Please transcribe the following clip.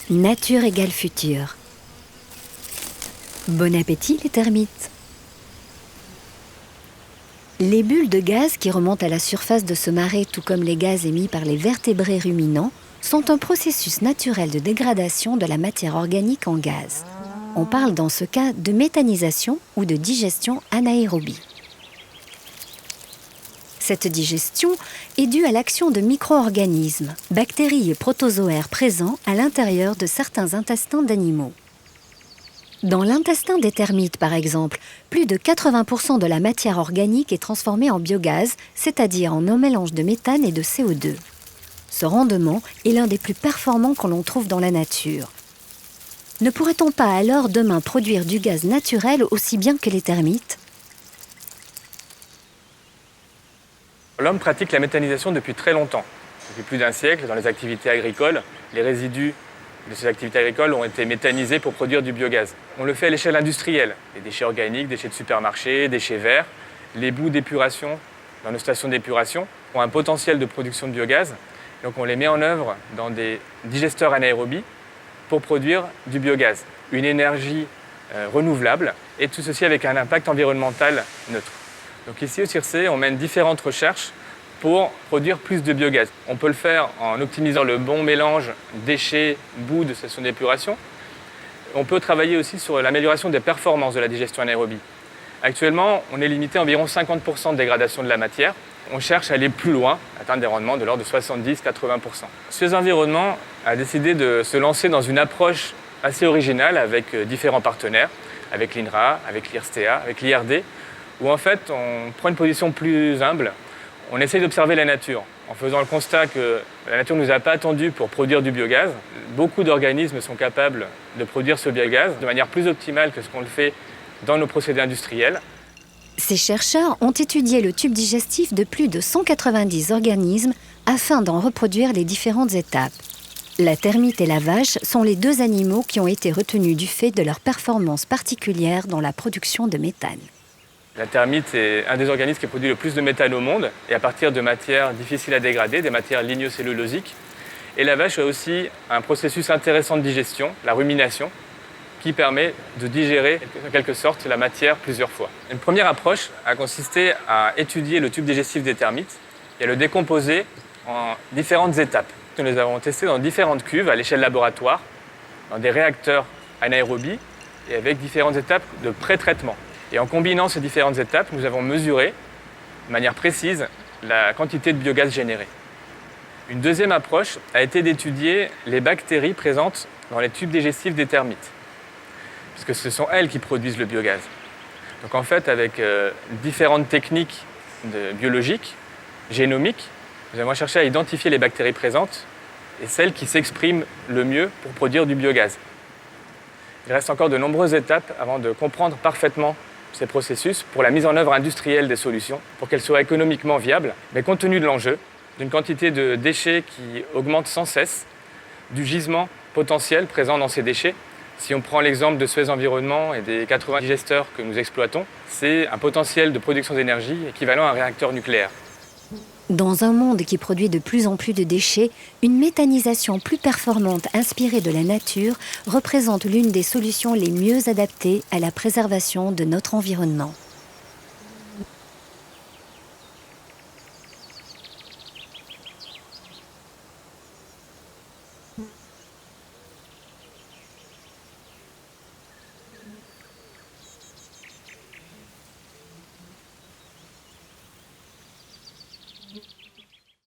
Nature égale futur. Bon appétit les termites. Les bulles de gaz qui remontent à la surface de ce marais, tout comme les gaz émis par les vertébrés ruminants, sont un processus naturel de dégradation de la matière organique en gaz. On parle dans ce cas de méthanisation ou de digestion anaérobie. Cette digestion est due à l'action de micro-organismes, bactéries et protozoaires présents à l'intérieur de certains intestins d'animaux. Dans l'intestin des termites, par exemple, plus de 80% de la matière organique est transformée en biogaz, c'est-à-dire en un mélange de méthane et de CO2. Ce rendement est l'un des plus performants que l'on trouve dans la nature. Ne pourrait-on pas alors demain produire du gaz naturel aussi bien que les termites ? L'homme pratique la méthanisation depuis très longtemps. Depuis plus d'un siècle, dans les activités agricoles, les résidus de ces activités agricoles ont été méthanisés pour produire du biogaz. On le fait à l'échelle industrielle. Les déchets organiques, déchets de supermarché, déchets verts, les boues d'épuration dans nos stations d'épuration ont un potentiel de production de biogaz. Donc on les met en œuvre dans des digesteurs anaérobies pour produire du biogaz. Une énergie renouvelable et tout ceci avec un impact environnemental neutre. Donc ici au CIRSE, on mène différentes recherches pour produire plus de biogaz. On peut le faire en optimisant le bon mélange déchets, boues de stations d'épuration. On peut travailler aussi sur l'amélioration des performances de la digestion anaérobie. Actuellement, on est limité à environ 50% de dégradation de la matière. On cherche à aller plus loin, atteindre des rendements de l'ordre de 70-80%. Suez Environnement a décidé de se lancer dans une approche assez originale avec différents partenaires, avec l'INRA, avec l'IRSTEA, avec l'IRD, où en fait on prend une position plus humble. On essaye d'observer la nature en faisant le constat que la nature ne nous a pas attendu pour produire du biogaz. Beaucoup d'organismes sont capables de produire ce biogaz de manière plus optimale que ce qu'on le fait dans nos procédés industriels. Ces chercheurs ont étudié le tube digestif de plus de 190 organismes afin d'en reproduire les différentes étapes. La termite et la vache sont les deux animaux qui ont été retenus du fait de leur performance particulière dans la production de méthane. La termite est un des organismes qui produit le plus de méthane au monde, et à partir de matières difficiles à dégrader, des matières lignocellulosiques. Et la vache a aussi un processus intéressant de digestion, la rumination, qui permet de digérer en quelque sorte la matière plusieurs fois. Une première approche a consisté à étudier le tube digestif des termites et à le décomposer en différentes étapes. Nous les avons testés dans différentes cuves à l'échelle laboratoire, dans des réacteurs anaérobies et avec différentes étapes de pré-traitement. Et en combinant ces différentes étapes, nous avons mesuré de manière précise la quantité de biogaz généré. Une deuxième approche a été d'étudier les bactéries présentes dans les tubes digestifs des termites, puisque ce sont elles qui produisent le biogaz. Donc en fait, avec différentes techniques biologiques, génomiques, nous avons cherché à identifier les bactéries présentes et celles qui s'expriment le mieux pour produire du biogaz. Il reste encore de nombreuses étapes avant de comprendre parfaitement ces processus pour la mise en œuvre industrielle des solutions, pour qu'elles soient économiquement viables, mais compte tenu de l'enjeu, d'une quantité de déchets qui augmente sans cesse, du gisement potentiel présent dans ces déchets. Si on prend l'exemple de Suez Environnement et des 80 digesteurs que nous exploitons, c'est un potentiel de production d'énergie équivalent à un réacteur nucléaire. Dans un monde qui produit de plus en plus de déchets, une méthanisation plus performante inspirée de la nature représente l'une des solutions les mieux adaptées à la préservation de notre environnement.